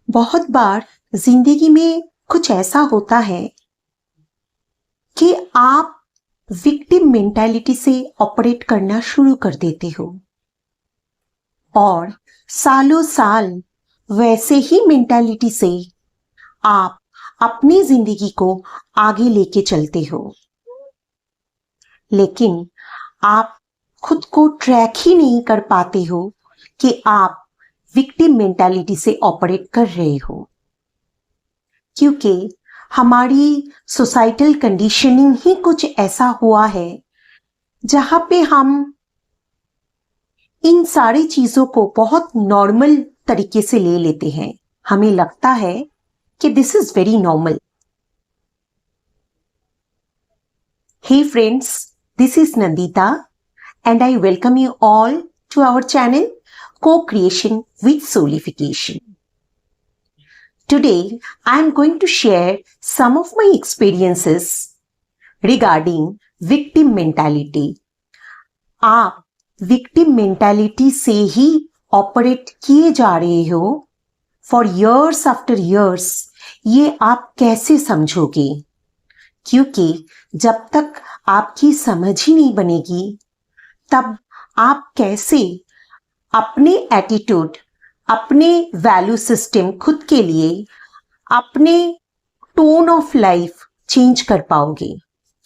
बहुत बार जिंदगी में कुछ ऐसा होता है कि आप विक्टिम मेंटालिटी से ऑपरेट करना शुरू कर देते हो और सालों साल वैसे ही मेंटालिटी से आप अपनी जिंदगी को आगे लेके चलते हो, लेकिन आप खुद को ट्रैक ही नहीं कर पाते हो कि आप विक्टिम मेंटालिटी से ऑपरेट कर रहे हो, क्योंकि हमारी सोसाइटल कंडीशनिंग ही कुछ ऐसा हुआ है जहां पे हम इन सारी चीजों को बहुत नॉर्मल तरीके से ले लेते हैं। हमें लगता है कि this is very normal. Hey friends, this is Nandita and I welcome you all to our channel Co-Creation with Soulification. Today I am going to share some of my experiences regarding victim mentality. आप victim mentality से ही operate किए जा रहे हो for years after years, ये आप कैसे समझोगे? क्योंकि जब तक आपकी समझ ही नहीं बनेगी तब आप कैसे अपने एटीट्यूड, अपने वैल्यू सिस्टम खुद के लिए, अपने टोन ऑफ लाइफ चेंज कर पाओगे?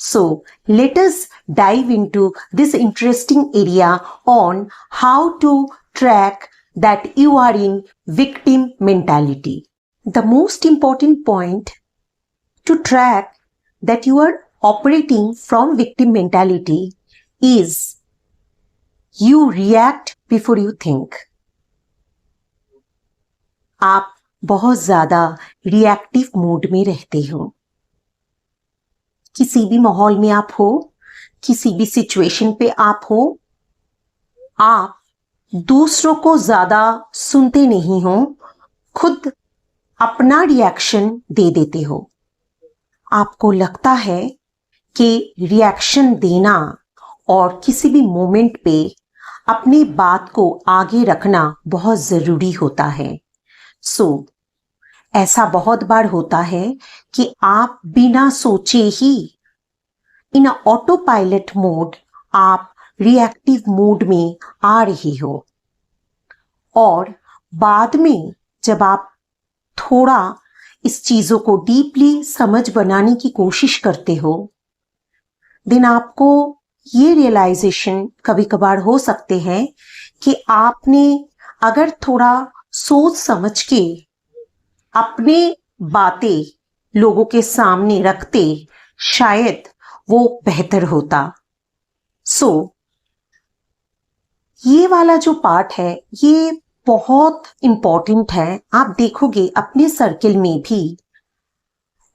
So let us dive into this interesting area on how to track that you are in victim mentality. The most important point to track that you are operating from victim mentality is You react before you think. आप बहुत ज्यादा reactive mode में रहते हो। किसी भी माहौल में आप हो, किसी भी सिचुएशन पे आप हो, आप दूसरों को ज्यादा सुनते नहीं हो, खुद अपना रिएक्शन दे देते हो। आपको लगता है कि रिएक्शन देना और किसी भी मोमेंट पे अपनी बात को आगे रखना बहुत जरूरी होता है। सो ऐसा बहुत बार होता है कि आप बिना सोचे ही इन ऑटो पायलट मोड आप रिएक्टिव मोड में आ रही हो, और बाद में जब आप थोड़ा इस चीजों को डीपली समझ बनाने की कोशिश करते हो, देन आपको ये रियलाइजेशन कभी कभार हो सकते हैं कि आपने अगर थोड़ा सोच समझ के अपने बातें लोगों के सामने रखते, शायद वो बेहतर होता। सो ये वाला जो पार्ट है ये बहुत इंपॉर्टेंट है। आप देखोगे अपने सर्किल में भी,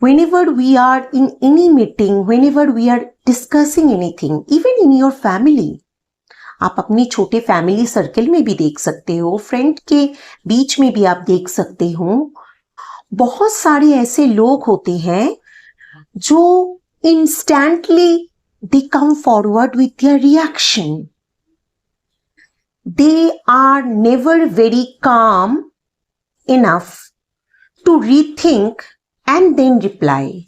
whenever we are in any meeting, whenever we are discussing anything, even in your family, आप अपने छोटे फैमिली सर्कल में भी देख सकते हो, फ्रेंड के बीच में भी आप देख सकते हो, बहुत सारे ऐसे लोग होते हैं जो instantly they come forward with their reaction. They are never very calm enough to rethink and then reply.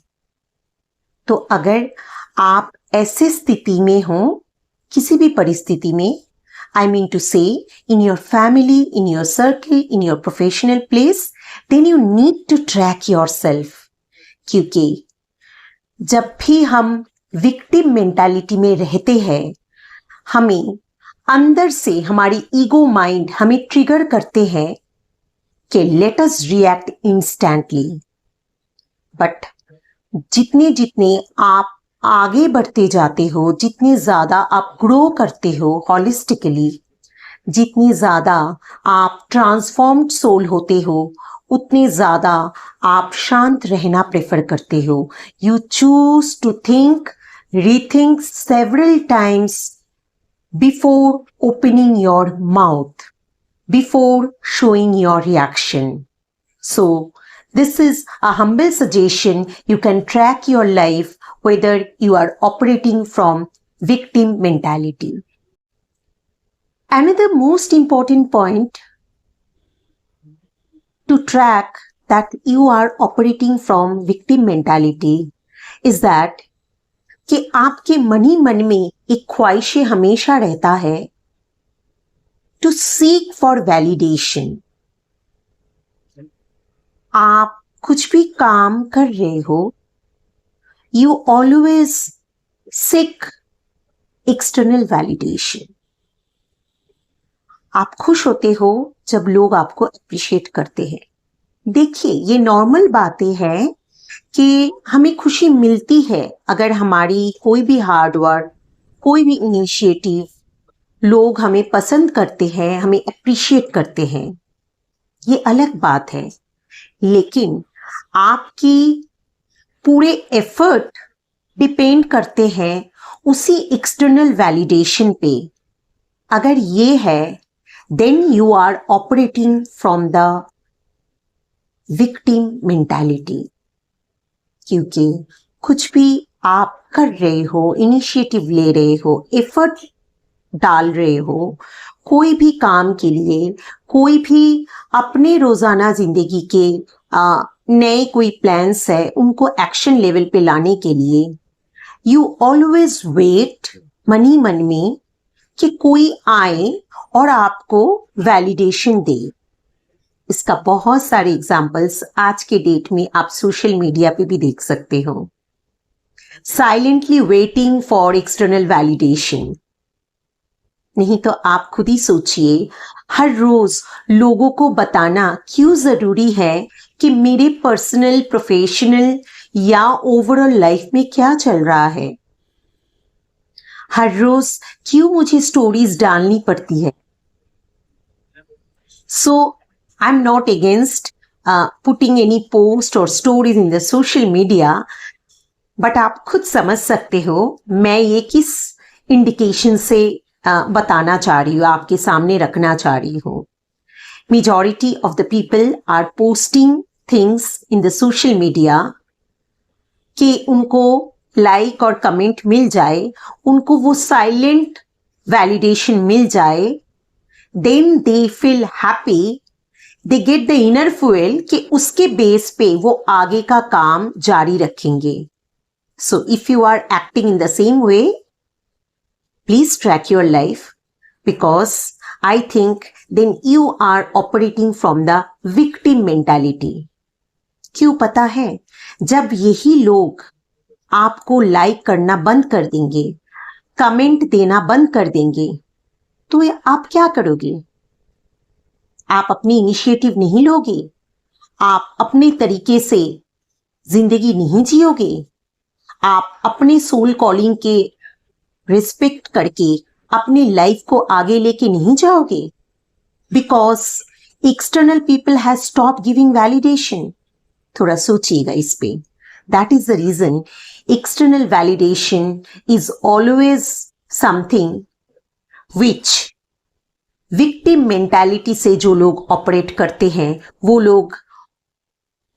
तो अगर आप ऐसे स्थिति में हो, किसी भी परिस्थिति में, आई mean to say in your family, in your circle, in your professional place, then you need to track yourself. क्योंकि जब भी हम विक्टिम मेंटालिटी में रहते हैं, हमें अंदर से हमारी ईगो माइंड हमें ट्रिगर करते हैं कि let us react instantly. But जितने जितने आप आगे बढ़ते जाते हो, जितने ज्यादा आप ग्रो करते हो हॉलिस्टिकली, जितनी ज्यादा आप ट्रांसफॉर्म्ड सोल होते हो, उतने ज्यादा आप शांत रहना प्रेफर करते हो. You choose to think, rethink several times before opening your mouth, before showing your reaction. So this is a humble suggestion. You can track your life whether you are operating from victim mentality. Another most important point to to track that you are operating from victim mentality is that कि आपके मन ही मन में एक ख्वाहिश हमेशा रहता है to seek for validation. आप कुछ भी काम कर रहे हो, you always seek external validation. आप खुश होते हो जब लोग आपको अप्रिशिएट करते हैं. देखिए, ये नॉर्मल बातें हैं कि हमें खुशी मिलती है अगर हमारी कोई भी हार्ड वर्क, कोई भी इनिशिएटिव, लोग हमें पसंद करते हैं, हमें अप्रिशिएट करते हैं. ये अलग बात है. लेकिन आपकी पूरे एफर्ट डिपेंड करते हैं उसी एक्सटर्नल वैलिडेशन पे. अगर ये है, then you are operating from the victim mentality. क्योंकि कुछ भी आप कर रहे हो, इनिशिएटिव ले रहे हो, एफर्ट डाल रहे हो, कोई भी काम के लिए, कोई भी अपने रोजाना जिंदगी के नए कोई प्लान्स है उनको एक्शन लेवल पे लाने के लिए, यू ऑलवेज वेट मन ही मन में कि कोई आए और आपको वैलिडेशन दे. इसका बहुत सारे एग्जाम्पल्स आज के डेट में आप सोशल मीडिया पे भी देख सकते हो. Silently waiting for external validation. नहीं तो आप खुद ही सोचिए, हर रोज लोगों को बताना क्यों जरूरी है कि मेरे पर्सनल, प्रोफेशनल या ओवरऑल लाइफ में क्या चल रहा है. हर रोज क्यों मुझे स्टोरीज डालनी पड़ती है. So I am not against putting any post और stories in the social media, but आप खुद समझ सकते हो मैं ये किस इंडिकेशन से बताना चाह रही हूँ, आपके सामने रखना चाह रही हूँ. Majority of the people are posting things in the social media कि उनको लाइक और कमेंट मिल जाए, उनको वो साइलेंट वैलिडेशन मिल जाए, then they feel happy, they get the inner fuel कि उसके बेस पे वो आगे का काम जारी रखेंगे. So if you are acting in the same way, please track your life, because I think then you are operating from the victim mentality. क्यों पता है, जब यही लोग आपको लाइक करना बंद कर देंगे, कमेंट देना बंद कर देंगे, तो आप क्या करोगे? आप अपनी इनिशिएटिव नहीं लोगे, आप अपने तरीके से जिंदगी नहीं जियोगे, आप अपने सोल कॉलिंग के रिस्पेक्ट करके अपनी लाइफ को आगे लेके नहीं जाओगे, because external people has stop giving validation. थोड़ा सोचिएगा इस पे. That is the reason external validation is always something which victim mentality से जो लोग ऑपरेट करते हैं वो लोग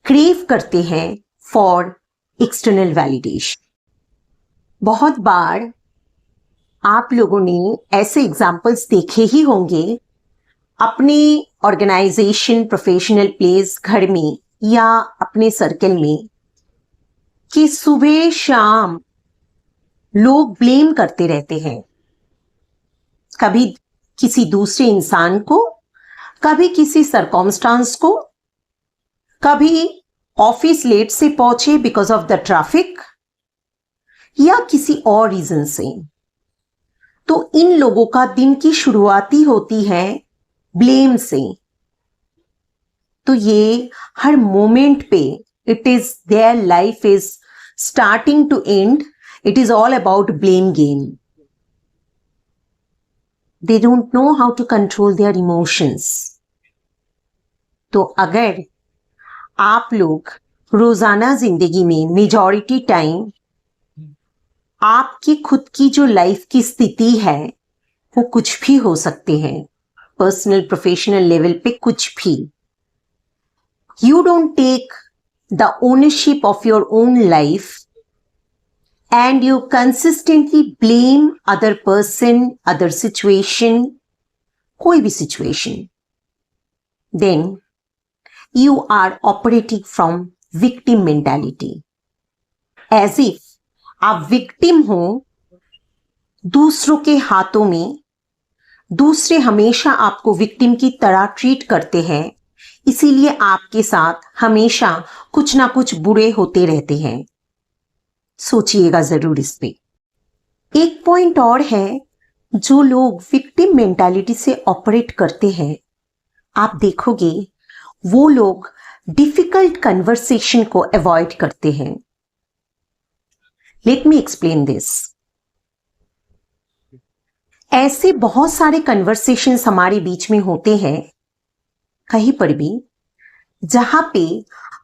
क्रेव करते हैं फॉर एक्सटर्नल वैलिडेशन. बहुत बार आप लोगों ने ऐसे एग्जाम्पल्स देखे ही होंगे अपने ऑर्गेनाइजेशन, प्रोफेशनल प्लेस, घर में या अपने सर्कल में, कि सुबह शाम लोग ब्लेम करते रहते हैं. कभी किसी दूसरे इंसान को, कभी किसी सर्कमस्टांस को, कभी ऑफिस लेट से पहुंचे बिकॉज ऑफ द ट्रैफिक या किसी और रीजन से. तो इन लोगों का दिन की शुरुआती होती है ब्लेम से. तो ये हर मोमेंट पे it is there life is starting to end, it is all about blame game. They don't know how to control their emotions. तो अगर आप लोग रोजाना जिंदगी में मेजॉरिटी टाइम आपकी खुद की जो लाइफ की स्थिति है वो कुछ भी हो सकते हैं, पर्सनल, प्रोफेशनल लेवल पे कुछ भी, you don't take the ownership of your own life and you consistently blame other person, other situation, कोई भी situation, then you are operating from victim mentality. As if आप victim हो दूसरों के हाथों में, दूसरे हमेशा आपको victim की तरह ट्रीट करते हैं, इसीलिए आपके साथ हमेशा कुछ ना कुछ बुरे होते रहते हैं. सोचिएगा जरूर इस पे. एक पॉइंट और है, जो लोग विक्टिम मेंटालिटी से ऑपरेट करते हैं, आप देखोगे वो लोग डिफिकल्ट कन्वर्सेशन को अवॉइड करते हैं. Let me explain this. ऐसे बहुत सारे कन्वर्सेशंस हमारे बीच में होते हैं कहीं पर भी, जहां पे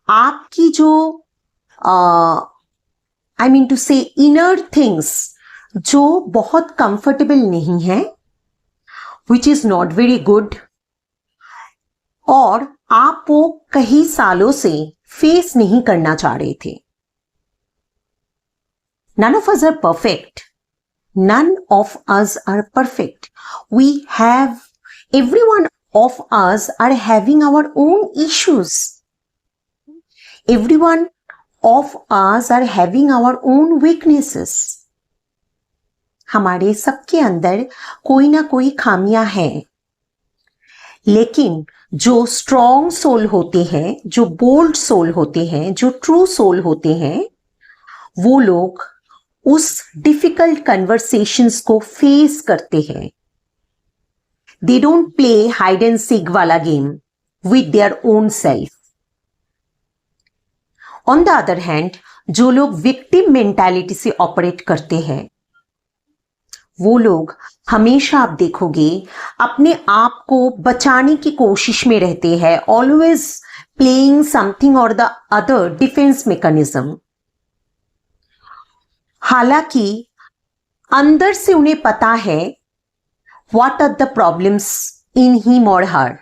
आपकी जो आई मीन टू से इनर थिंग्स जो बहुत कंफर्टेबल नहीं है, which is not very good, और आप वो कई सालों से फेस नहीं करना चाह रहे थे. None of us are perfect. None of us are perfect. Every one of us are having our own issues. Every one of us are having our own weaknesses. हमारे सबके अंदर कोई ना कोई खामियां हैं. लेकिन जो स्ट्रॉन्ग सोल होते हैं, जो बोल्ड सोल होते हैं, जो ट्रू सोल होते हैं, वो लोग उस डिफिकल्ट कन्वर्सेशंस को फेस करते हैं. They don't play hide and seek वाला game with their own self. On the other hand, जो लोग विक्टिम मेंटालिटी से ऑपरेट करते हैं, वो लोग हमेशा आप देखोगे अपने आप को बचाने की कोशिश में रहते हैं, always playing something or the other defence mechanism. हालांकि अंदर से उन्हें पता है what are the problems in him or her,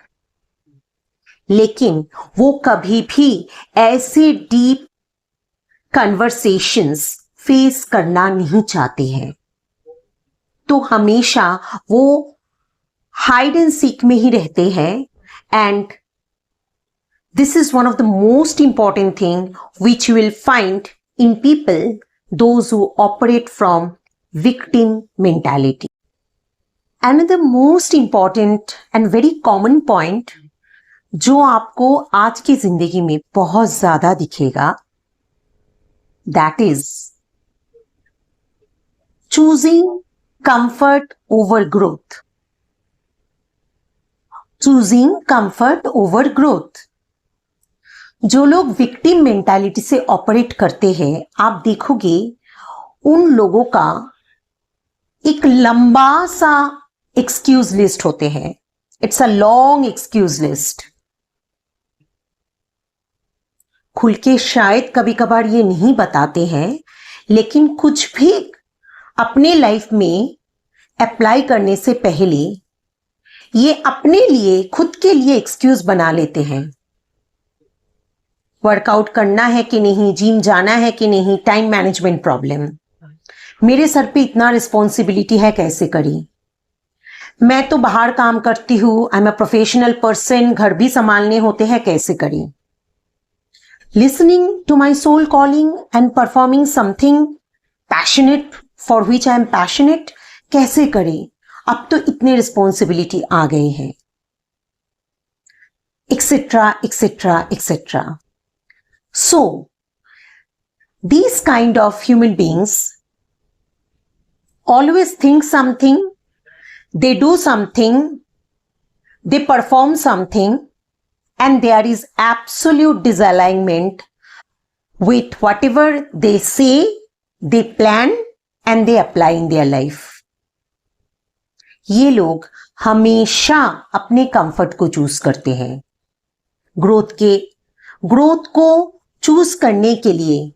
लेकिन वो कभी भी ऐसे डीप कन्वर्सेशंस फेस करना नहीं चाहते हैं. तो हमेशा वो हाइड एंड सीक में ही रहते हैं. And this is one of the most important thing which you will find in people those who operate from victim mentality. Another most important and very common point जो आपको आज की जिंदगी में बहुत ज्यादा दिखेगा, that is choosing comfort over growth. Choosing comfort over growth. जो लोग विक्टिम मेंटालिटी से ऑपरेट करते हैं, आप देखोगे उन लोगों का एक लंबा सा एक्सक्यूज लिस्ट होते हैं. It's a long excuse list. खुल के शायद कभी कभार ये नहीं बताते हैं, लेकिन कुछ भी अपने लाइफ में अप्लाई करने से पहले ये अपने लिए, खुद के लिए एक्सक्यूज बना लेते हैं. वर्कआउट करना है कि नहीं, जिम जाना है कि नहीं, टाइम मैनेजमेंट प्रॉब्लम, मेरे सर पे इतना रिस्पॉन्सिबिलिटी है, कैसे करी, मैं तो बाहर काम करती हूं, I am a professional person, घर भी संभालने होते हैं, कैसे करी, listening to my soul calling and performing something passionate for which I am passionate, कैसे करें, अब तो इतने रिस्पॉन्सिबिलिटी आ गए हैं, etcetera etcetera etcetera. So, these kind of human beings always think something, they do something, they perform something, and there is absolute disalignment with whatever they say, they plan, and they apply in their life. ये लोग हमेशा अपने comfort को choose करते हैं. Growth को choose करने के लिए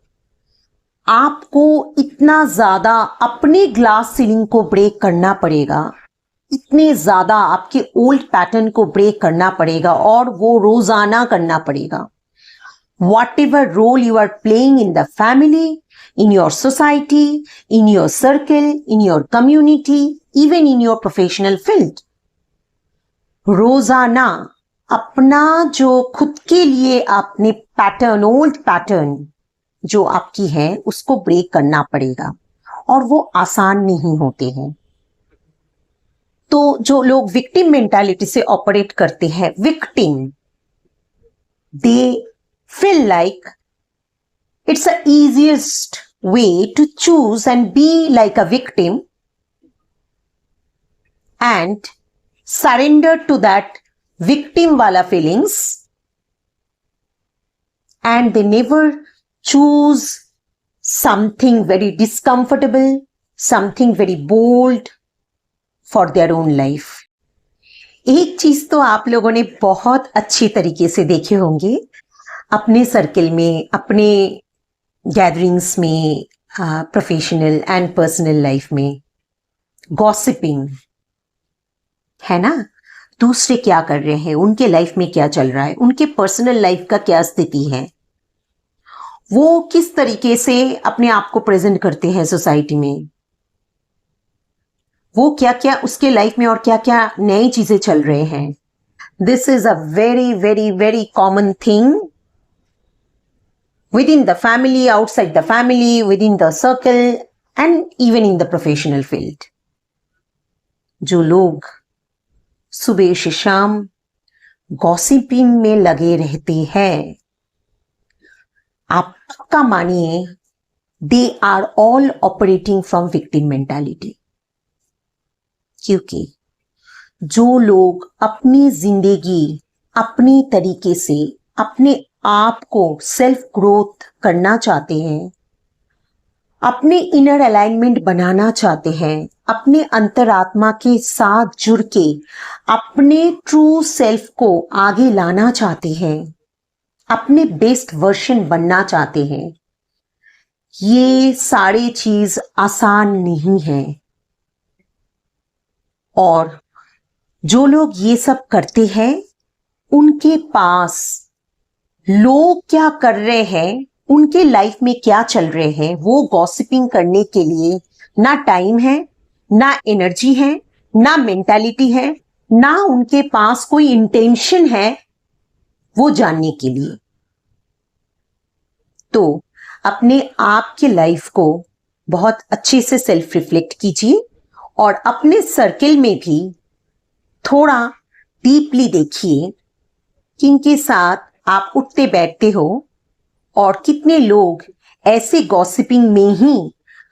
आपको इतना ज्यादा अपने ग्लास सीलिंग को ब्रेक करना पड़ेगा, इतने ज्यादा आपके ओल्ड पैटर्न को ब्रेक करना पड़ेगा, और वो रोजाना करना पड़ेगा. Whatever role you are playing in the family, in your society, in your circle, in your community, even in your professional field, रोजाना अपना जो खुद के लिए आपने पैटर्न, ओल्ड पैटर्न जो आपकी है उसको ब्रेक करना पड़ेगा, और वो आसान नहीं होते हैं। तो जो लोग विक्टिम मेंटालिटी से ऑपरेट करते हैं, victim, they feel like it's the easiest way to choose and be like a victim and surrender to that victim wala feelings, and they never choose something very discomfortable, something very bold for their own life. एक चीज तो आप लोगों ने बहुत अच्छी तरीके से देखे होंगे अपने सर्कल में, अपने गैदरिंग्स में, प्रोफेशनल एंड पर्सनल लाइफ में, गॉसिपिंग, है ना। दूसरे क्या कर रहे हैं, उनके लाइफ में क्या चल रहा है, उनके पर्सनल लाइफ का क्या स्थिति है, वो किस तरीके से अपने आप को प्रेजेंट करते हैं सोसाइटी में, वो क्या क्या उसके लाइफ में और क्या क्या नई चीजें चल रहे हैं। This is a very very very common thing within the family, outside the family, within the circle, and even in the professional field. जो लोग सुबह से शाम गॉसिपिंग में लगे रहते हैं, आप पक्का मानिए they are all operating from victim mentality. क्योंकि जो लोग अपनी जिंदगी अपनी तरीके से अपने आप को सेल्फ ग्रोथ करना चाहते हैं, अपने इनर अलाइनमेंट बनाना चाहते हैं, अपने अंतरात्मा के साथ जुड़ के अपने ट्रू सेल्फ को आगे लाना चाहते हैं, अपने बेस्ट वर्जन बनना चाहते हैं, ये सारी चीज आसान नहीं है। और जो लोग ये सब करते हैं, उनके पास लोग क्या कर रहे हैं, उनके लाइफ में क्या चल रहे हैं, वो गॉसिपिंग करने के लिए ना टाइम है, ना एनर्जी है, ना मेंटालिटी है, ना उनके पास कोई इंटेंशन है वो जानने के लिए। तो अपने आप के लाइफ को बहुत अच्छे से सेल्फ रिफ्लेक्ट कीजिए और अपने सर्कल में भी थोड़ा डीपली देखिए किनके साथ आप उठते बैठते हो और कितने लोग ऐसे गॉसिपिंग में ही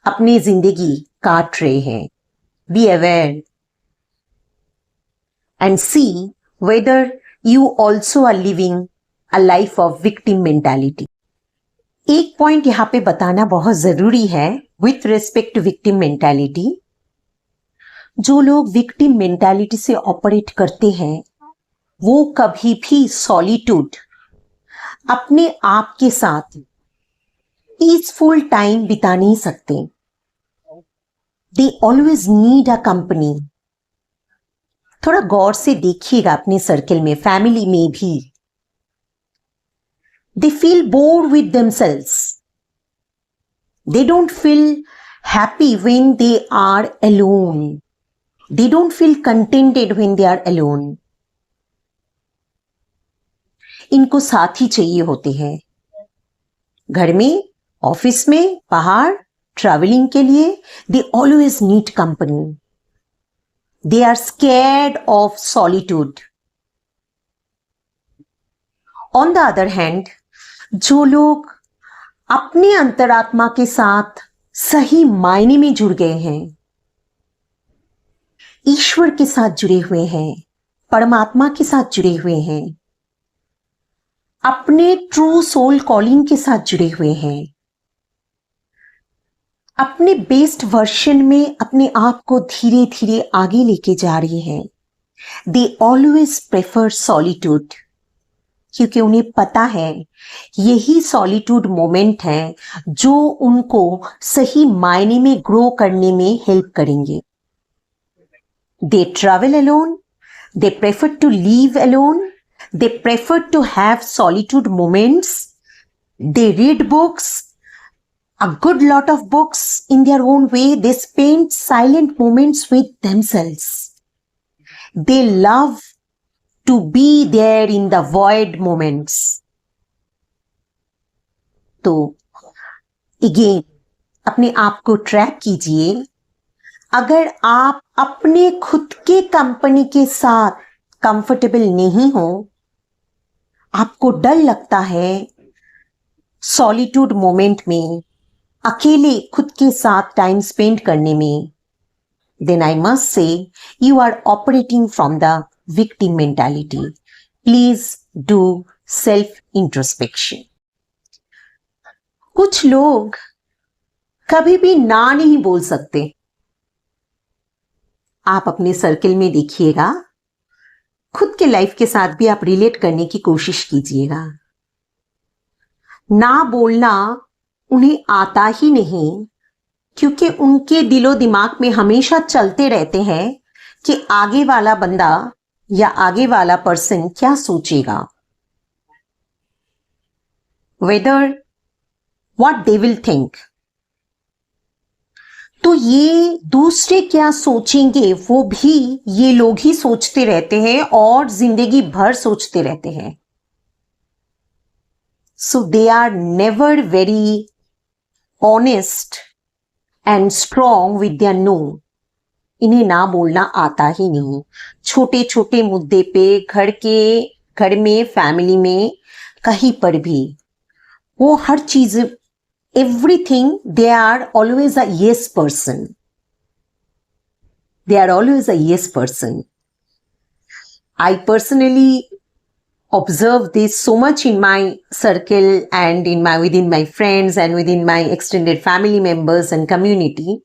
अपनी जिंदगी काट रहे हैं। Be aware and see whether you also are living a life of victim mentality. एक पॉइंट यहां पे बताना बहुत जरूरी है with respect to victim mentality. जो लोग विक्टिम मेंटालिटी से ऑपरेट करते हैं, वो कभी भी सॉलिट्यूड, अपने आप के साथ पीसफुल टाइम बिता नहीं सकते। दे ऑलवेज नीड अ कंपनी। थोड़ा गौर से देखिएगा अपने सर्कल में, फैमिली में भी। They feel bored with themselves. They don't feel happy when they are alone. They don't feel contented when they are alone. इनको साथी चाहिए होते हैं, घर में, ऑफिस में, बाहर, ट्रैवलिंग के लिए। They always need company. They are scared of solitude. On the other hand, जो लोग अपने अंतरात्मा के साथ सही मायने में जुड़ गए हैं, ईश्वर के साथ जुड़े हुए हैं, परमात्मा के साथ जुड़े हुए हैं, अपने ट्रू सोल कॉलिंग के साथ जुड़े हुए हैं, अपने बेस्ट वर्जन में अपने आप को धीरे धीरे आगे लेके जा रहे हैं, दे ऑलवेज प्रेफर सॉलिट्यूड। क्योंकि उन्हें पता है यही सॉलिट्यूड मोमेंट है जो उनको सही मायने में ग्रो करने में हेल्प करेंगे। They travel alone, they prefer to live alone, they prefer to have solitude moments. They read books, a good lot of books in their own way. They spend silent moments with themselves. They love to be there in the void moments. तो again अपने आप को track कीजिए. अगर आप अपने खुद के कंपनी के साथ कंफर्टेबल नहीं हो, आपको डर लगता है सॉलिट्यूड मोमेंट में, अकेले खुद के साथ टाइम स्पेंड करने में, then I must say you are operating from the victim mentality. Please do self introspection. कुछ लोग कभी भी ना नहीं बोल सकते. आप अपने सर्कल में देखिएगा, खुद के लाइफ के साथ भी आप रिलेट करने की कोशिश कीजिएगा. ना बोलना उन्हें आता ही नहीं, क्योंकि उनके दिलो दिमाग में हमेशा चलते रहते हैं कि आगे वाला बंदा या आगे वाला पर्सन क्या सोचेगा, whether what they will think. तो ये दूसरे क्या सोचेंगे वो भी ये लोग ही सोचते रहते हैं और जिंदगी भर सोचते रहते हैं. So they are never very honest and strong with their no. इन्हें ना बोलना आता ही नहीं. छोटे छोटे मुद्दे पे घर में, फैमिली में, कहीं पर भी वो हर चीज, everything, they are always a yes person. They are always a yes person. I personally observe this so much in my circle and within my friends and within my extended family members and community.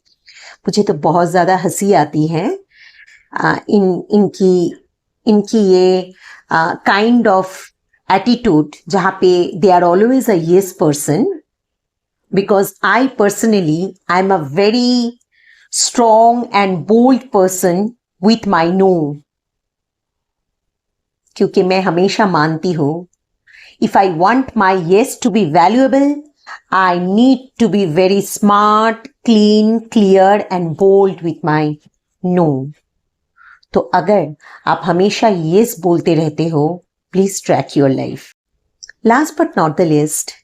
मुझे तो बहुत ज़्यादा हंसी आती है इनकी ये kind of attitude जहाँ पे they are always a yes person. Because I personally, I'm a very strong and bold person with my no. क्योंकि मैं हमेशा मानती हूँ, if I want my yes to be valuable, I need to be very smart, clean, clear and bold with my no. तो अगर आप हमेशा yes बोलते रहते हो, please track your life. Last but not the least,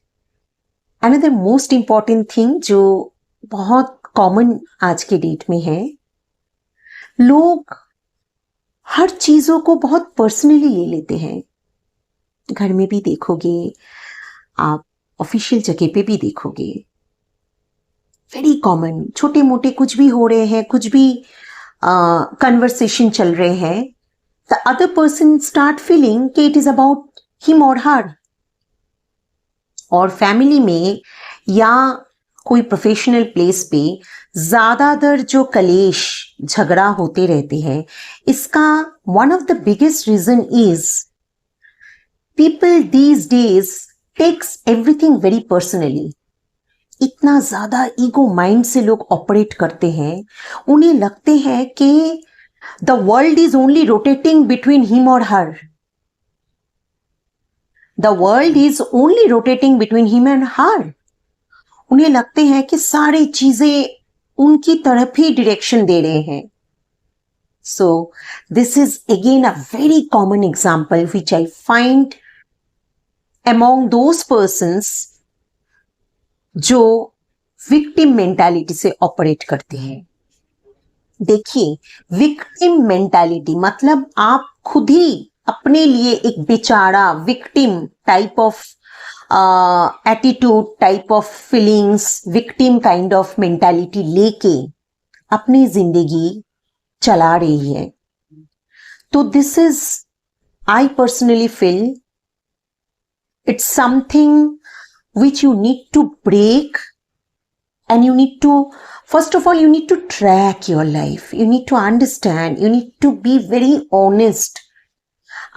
another most important thing जो बहुत common आज के डेट में है, लोग हर चीजों को बहुत पर्सनली ले लेते हैं. घर में भी देखोगे, आप ऑफिशियल जगह पे भी देखोगे, वेरी कॉमन. छोटे मोटे कुछ भी हो रहे हैं, कुछ भी कन्वर्सेशन चल रहे हैं, the other person start feeling कि it is about him or हर. और फैमिली में या कोई प्रोफेशनल प्लेस पे ज्यादातर जो कलेश झगड़ा होते रहते हैं, इसका one of the biggest reason is people these days takes everything very personally. इतना ज्यादा ईगो माइंड से लोग ऑपरेट करते हैं. उन्हें लगते हैं कि the world is only rotating between him or her. The world is only rotating between him and her. उन्हें लगते हैं कि सारी चीजें उनकी तरफ ही डायरेक्शन दे रहे हैं. So this is again a very common example which I find among those persons जो victim mentality से ऑपरेट करते हैं. देखिए, victim mentality मतलब आप खुद ही अपने लिए एक बेचारा victim type of attitude, type of feelings, victim kind of mentality लेके अपनी जिंदगी चला रही है. तो this is, I personally feel it's something which you need to break and you need to, first of all, you need to track your life. You need to understand. You need to be very honest.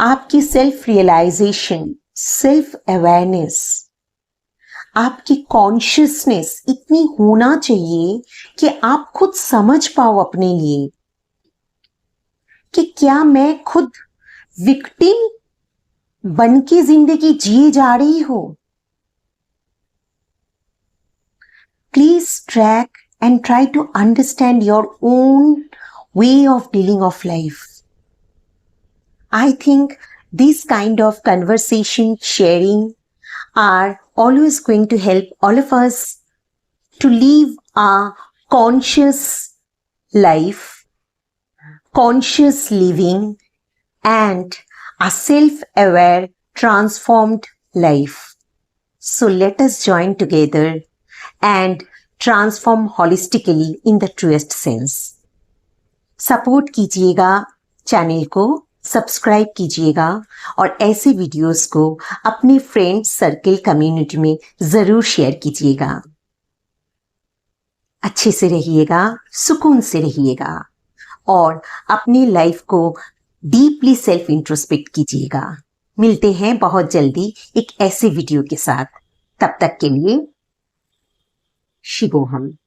आपकी self realisation, self awareness, आपकी consciousness इतनी होना चाहिए कि आप खुद समझ पाओ अपने लिए कि क्या मैं खुद विक्टिम बन के जिंदगी जिए जा रही हूं. Please track and try to understand your own way of dealing of life. I think These kind of conversation sharing are always going to help all of us to live a conscious life, conscious living, and a self-aware, transformed life. So let us join together and transform holistically in the truest sense. Support कीजिएगा channel को, subscribe कीजिएगा और ऐसे videos को अपने friend circle community में जरूर share कीजिएगा। अच्छे से रहिएगा, सुकून से रहिएगा और अपनी लाइफ को डीपली सेल्फ इंट्रोस्पेक्ट कीजिएगा। मिलते हैं बहुत जल्दी एक ऐसे वीडियो के साथ। तब तक के लिए शिवोहम।